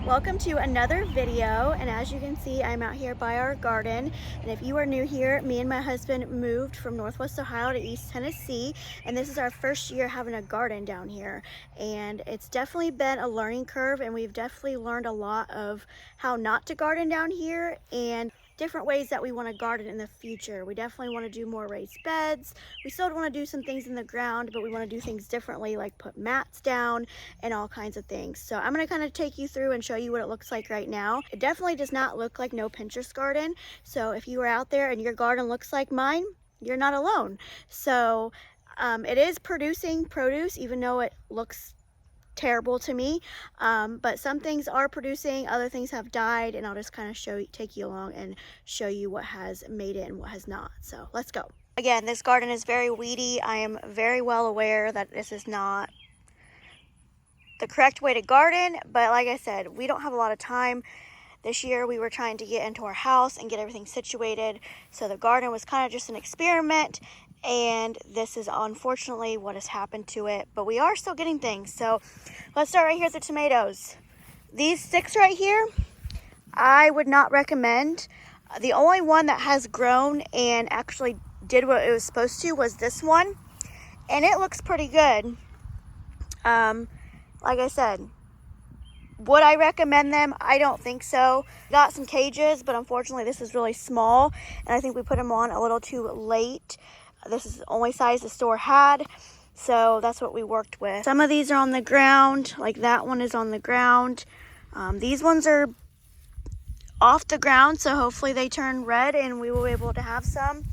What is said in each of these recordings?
Welcome to another video, and as you can see, I'm out here by our garden. And if you are new here, me and my husband moved from Northwest Ohio to East Tennessee, and this is our first year having a garden down here. And it's definitely been a learning curve, and we've definitely learned a lot of how not to garden down here and different ways that we want to garden in the future. We definitely want to do more raised beds. We still want to do some things in the ground, but we want to do things differently, like put mats down and all kinds of things. So I'm going to kind of take you through and show you what it looks like right now. It definitely does not look like no Pinterest garden. So if you are out there and your garden looks like mine, you're not alone. So it is producing produce, even though it looks terrible to me, but some things are producing, other things have died, and I'll just kind of take you along and show you what has made it and what has not. So let's go. Again, this garden is very weedy. I am very well aware that this is not the correct way to garden, but like I said, we don't have a lot of time. This year we were trying to get into our house and get everything situated, so the garden was kind of just an experiment, and this is unfortunately what has happened to it, but we are still getting things. So let's start right here with the tomatoes. These sticks right here, I would not recommend. The only one that has grown and actually did what it was supposed to was this one, and it looks pretty good. Like I said, would I recommend them? I don't think so. Got some cages, but unfortunately this is really small, and I think we put them on a little too late. This is the only size the store had, so that's what we worked with. Some of these are on the ground, like that one is on the ground. These ones are off the ground, so hopefully they turn red and we will be able to have some.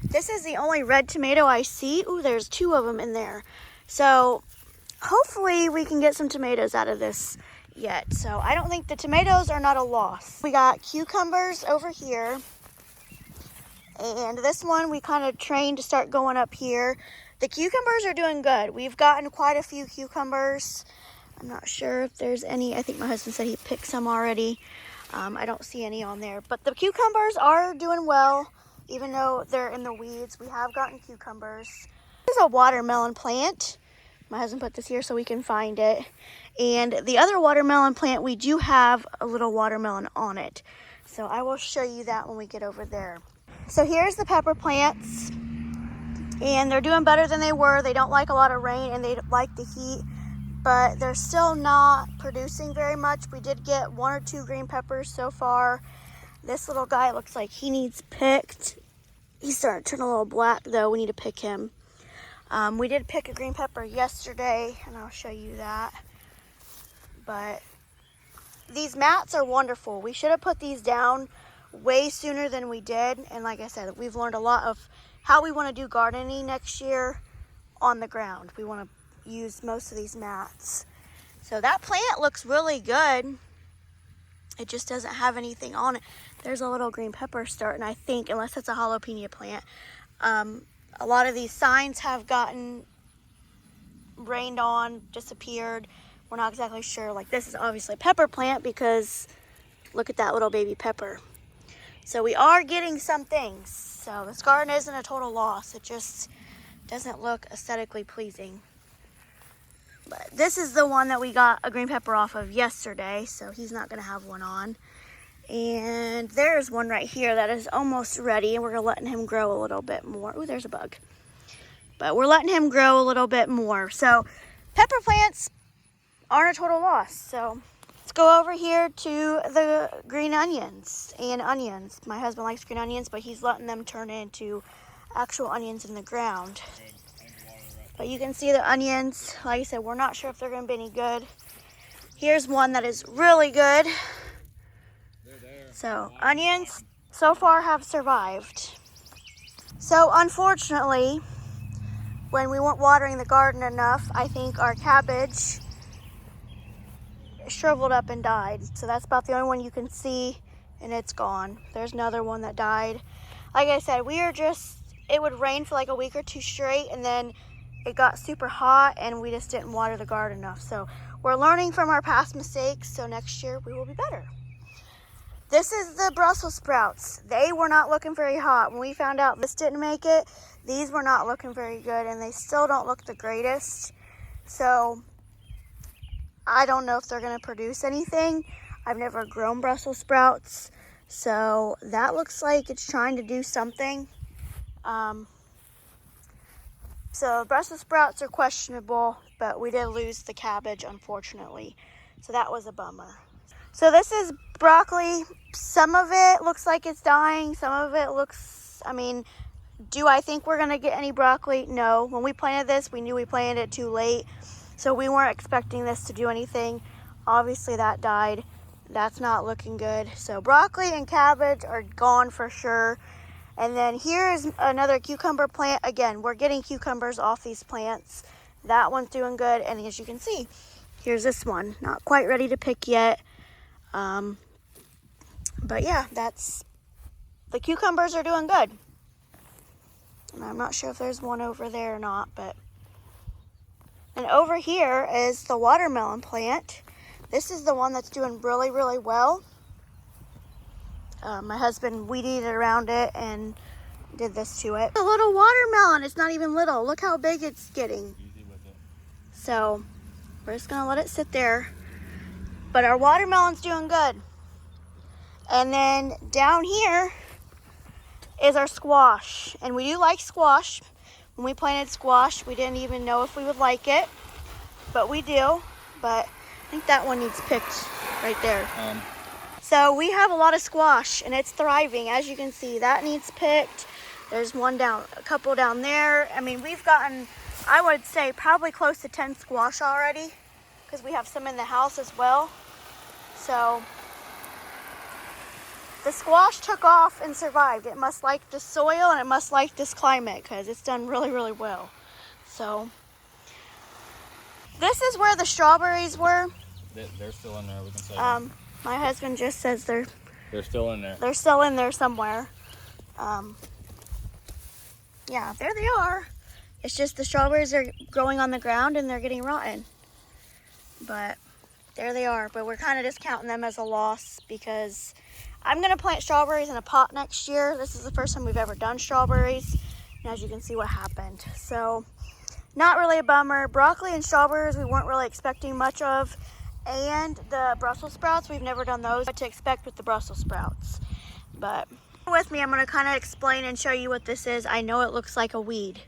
This is the only red tomato I see. Ooh, there's two of them in there. So hopefully we can get some tomatoes out of this yet. So I don't think the tomatoes are not a loss. We got cucumbers over here. And this one we kind of trained to start going up here. The cucumbers are doing good. We've gotten quite a few cucumbers. I'm not sure if there's any. I think my husband said he picked some already. I don't see any on there. But the cucumbers are doing well, even though they're in the weeds. We have gotten cucumbers. This is a watermelon plant. My husband put this here so we can find it. And the other watermelon plant, we do have a little watermelon on it. So I will show you that when we get over there. So here's the pepper plants, and they're doing better than they were. They don't like a lot of rain and they like the heat, but they're still not producing very much. We did get 1 or 2 green peppers so far. This little guy looks like he needs picked. He's starting to turn a little black though. We need to pick him. We did pick a green pepper yesterday, and I'll show you that. But these mats are wonderful. We should have put these down way sooner than we did, and like I said, we've learned a lot of how we want to do gardening next year on the ground. We want to use most of these mats. So that plant looks really good. It just doesn't have anything on it. There's a little green pepper starting, I think, unless it's a jalapeno plant. A lot of these signs have gotten rained on, disappeared. We're not exactly sure. Like, this is obviously a pepper plant because look at that little baby pepper. So we are getting some things. So this garden isn't a total loss. It just doesn't look aesthetically pleasing. But this is the one that we got a green pepper off of yesterday, so he's not going to have one on. And there's one right here that is almost ready, and we're letting him grow a little bit more. Ooh, there's a bug. But we're letting him grow a little bit more. So pepper plants aren't a total loss. So let's go over here to the green onions and onions. My husband likes green onions, but he's letting them turn into actual onions in the ground. But you can see the onions. Like I said, we're not sure if they're going to be any good. Here's one that is really good. So onions so far have survived. So unfortunately, when we weren't watering the garden enough, I think our cabbage shriveled up and died. So that's about the only one you can see, and it's gone. There's another one that died. Like I said, it would rain for like a week or 2 straight, and then it got super hot and we just didn't water the garden enough. So we're learning from our past mistakes, so next year we will be better. This is the Brussels sprouts. They were not looking very hot. When we found out this didn't make it, these were not looking very good, and they still don't look the greatest. So I don't know if they're going to produce anything. I've never grown Brussels sprouts, so that looks like it's trying to do something. So Brussels sprouts are questionable, but we did lose the cabbage, unfortunately. So that was a bummer. So this is broccoli. Some of it looks like it's dying. Some of it looks, I mean, do I think we're gonna get any broccoli? No. When we planted this, we knew we planted it too late. So we weren't expecting this to do anything. Obviously that died. That's not looking good. So broccoli and cabbage are gone for sure. And then here is another cucumber plant. Again, we're getting cucumbers off these plants. That one's doing good. And as you can see, here's this one. Not quite ready to pick yet. But yeah, the cucumbers are doing good. And I'm not sure if there's one over there or not, but. And over here is the watermelon plant. This is the one that's doing really, really well. My husband weeded around it and did this to it. A little watermelon. It's not even little. Look how big it's getting. Easy with it. So we're just gonna let it sit there. But our watermelon's doing good. And then down here is our squash. And we do like squash. When we planted squash, we didn't even know if we would like it, but we do. But I think that one needs picked right there. So we have a lot of squash and it's thriving. As you can see, that needs picked. There's one down, a couple down there. I mean, we've gotten, I would say probably close to 10 squash already because we have some in the house as well. So the squash took off and survived. It must like the soil and it must like this climate because it's done really, really well. So this is where the strawberries were. They're still in there, we can say. My husband just says they're still in there. They're still in there somewhere. Yeah, there they are. It's just the strawberries are growing on the ground and they're getting rotten. But there they are. But we're kind of just counting them as a loss because I'm going to plant strawberries in a pot next year. This is the first time we've ever done strawberries. And as you can see what happened. So not really a bummer. Broccoli and strawberries we weren't really expecting much of. And the Brussels sprouts, we've never done those. What to expect with the Brussels sprouts. But with me, I'm going to kind of explain and show you what this is. I know it looks like a weed.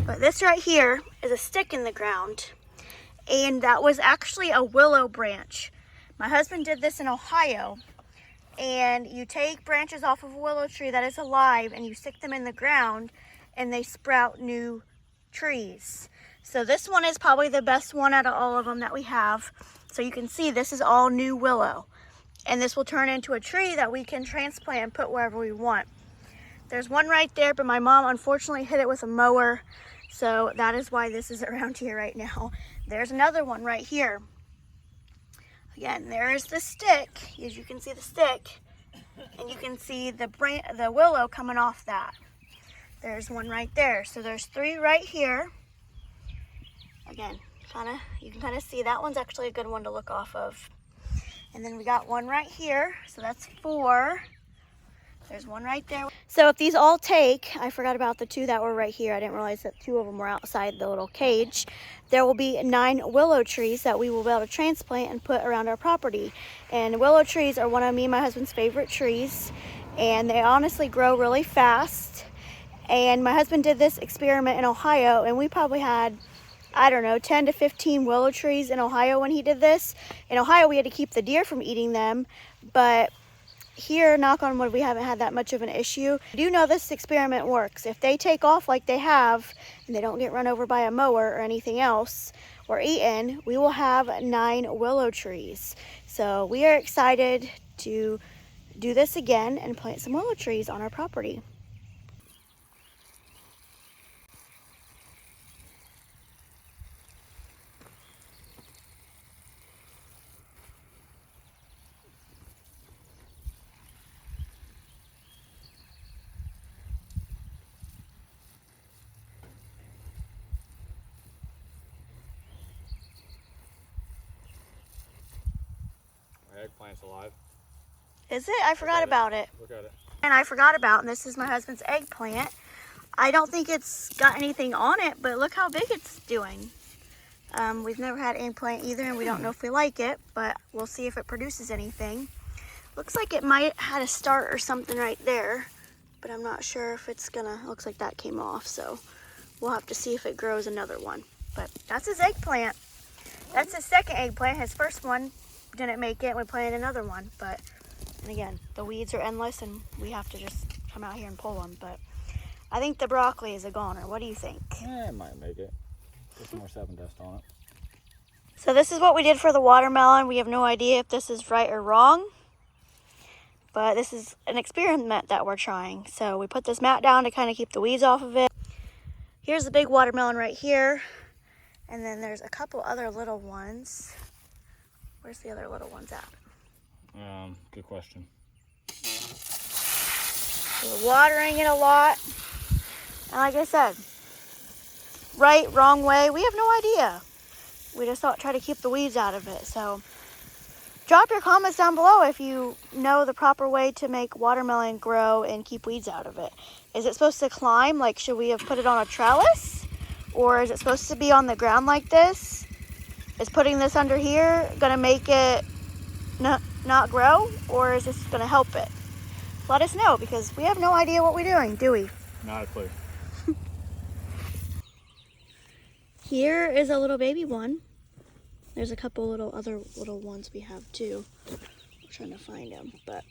But this right here is a stick in the ground. And that was actually a willow branch. My husband did this in Ohio. And you take branches off of a willow tree that is alive and you stick them in the ground and they sprout new trees. So this one is probably the best one out of all of them that we have. So you can see this is all new willow. And this will turn into a tree that we can transplant and put wherever we want. There's one right there, but my mom unfortunately hit it with a mower. So that is why this is around here right now. There's another one right here. Again, there's the stick, as you can see the stick. And you can see the willow coming off that. There's one right there. So there's 3 right here. Again, you can kind of see that one's actually a good one to look off of. And then we got one right here, so that's 4. There's one right there. So if these all take, I forgot about the 2 that were right here. I didn't realize that 2 of them were outside the little cage. There will be 9 willow trees that we will be able to transplant and put around our property. And willow trees are one of me and my husband's favorite trees. And they honestly grow really fast. And my husband did this experiment in Ohio, and we probably had, I don't know, 10 to 15 willow trees in Ohio when he did this. In Ohio, we had to keep the deer from eating them, but here, knock on wood, we haven't had that much of an issue. I do know this experiment works. If they take off like they have, and they don't get run over by a mower or anything else, or eaten, we will have 9 willow trees. So we are excited to do this again and plant some willow trees on our property. Eggplant's alive. Is it? I forgot about it. Look at it. And I forgot about, and this is my husband's eggplant. I don't think it's got anything on it, but look how big it's doing. We've never had eggplant either, and we don't know if we like it, but we'll see if it produces anything. Looks like it might had a start or something right there, but I'm not sure if it's gonna, looks like that came off, so we'll have to see if it grows another one. But that's his eggplant. That's his second eggplant. His first one didn't make it, we planted another one, but, and again, the weeds are endless and we have to just come out here and pull them, but I think the broccoli is a goner. What do you think? It might make it. Put some more 7 dust on it. So this is what we did for the watermelon. We have no idea if this is right or wrong, but this is an experiment that we're trying. So we put this mat down to kind of keep the weeds off of it. Here's the big watermelon right here. And then there's a couple other little ones. Where's the other little ones at? Good question. So we're watering it a lot. And like I said, right, wrong way, we have no idea. We just thought try to keep the weeds out of it. So drop your comments down below if you know the proper way to make watermelon grow and keep weeds out of it. Is it supposed to climb? Like, should we have put it on a trellis? Or is it supposed to be on the ground like this? Is putting this under here gonna make it not grow? Or is this gonna help it? Let us know, because we have no idea what we're doing, do we? Not a clue. Here is a little baby one. There's a couple other little ones we have too. I'm trying to find them, but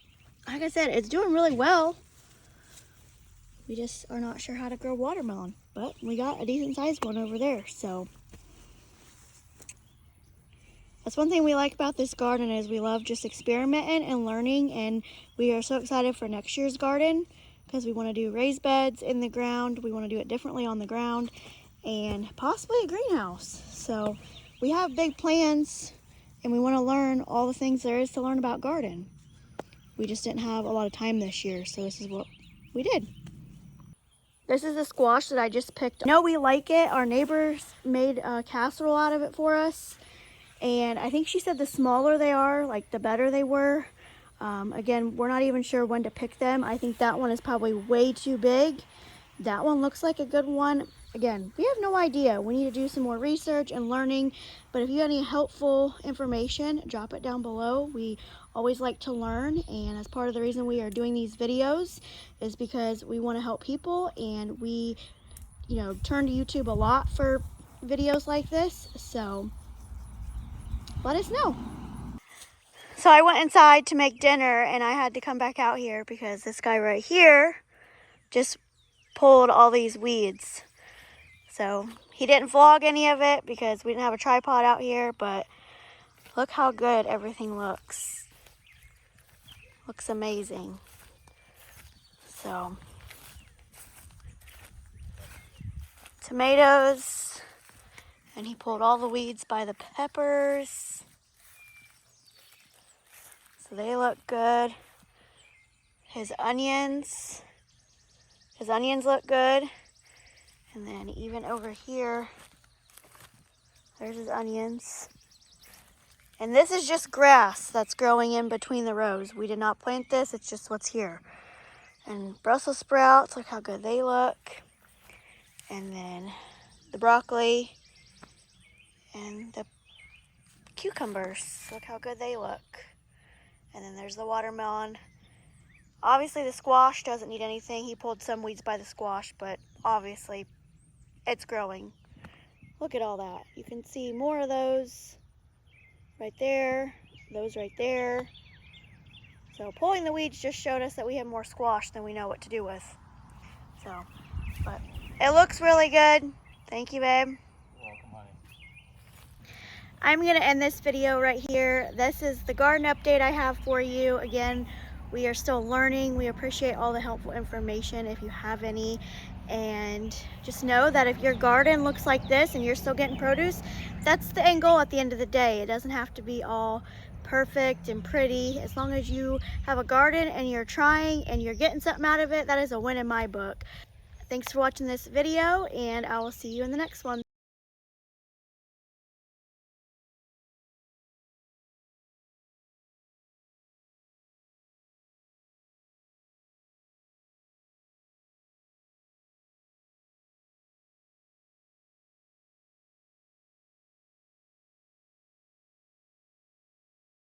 like I said, it's doing really well. We just are not sure how to grow watermelon, but we got a decent sized one over there. So that's one thing we like about this garden, is we love just experimenting and learning, and we are so excited for next year's garden because we want to do raised beds in the ground. We want to do it differently on the ground and possibly a greenhouse. So we have big plans and we want to learn all the things there is to learn about garden. We just didn't have a lot of time this year, so this is what we did. This is the squash that I just picked. I know we like it. Our neighbors made a casserole out of it for us. And I think she said the smaller they are, like the better they were. Again, we're not even sure when to pick them. I think that one is probably way too big. That one looks like a good one. Again, we have no idea. We need to do some more research and learning. But if you have any helpful information, drop it down below. We always like to learn, and as part of the reason we are doing these videos is because we want to help people, and we, turn to YouTube a lot for videos like this. So let us know. So I went inside to make dinner, and I had to come back out here because this guy right here just pulled all these weeds. So he didn't vlog any of it because we didn't have a tripod out here, but look how good everything looks. Looks amazing. So tomatoes, and he pulled all the weeds by the peppers. So they look good. His onions look good. And then even over here, there's his onions. And this is just grass that's growing in between the rows. We did not plant this, it's just what's here. And Brussels sprouts, look how good they look. And then the broccoli and the cucumbers, look how good they look. And then there's the watermelon. Obviously the squash doesn't need anything. He pulled some weeds by the squash, but obviously it's growing. Look at all that. You can see more of those right there, those right there. So pulling the weeds just showed us that we have more squash than we know what to do with. So, but it looks really good. Thank you, babe. You're welcome, honey. I'm gonna end this video right here. This is the garden update I have for you. Again, we are still learning. We appreciate all the helpful information if you have any. And just know that if your garden looks like this and you're still getting produce, that's the end goal at the end of the day. It doesn't have to be all perfect and pretty. As long as you have a garden and you're trying and you're getting something out of it, that is a win in my book. Thanks for watching this video, and I will see you in the next one.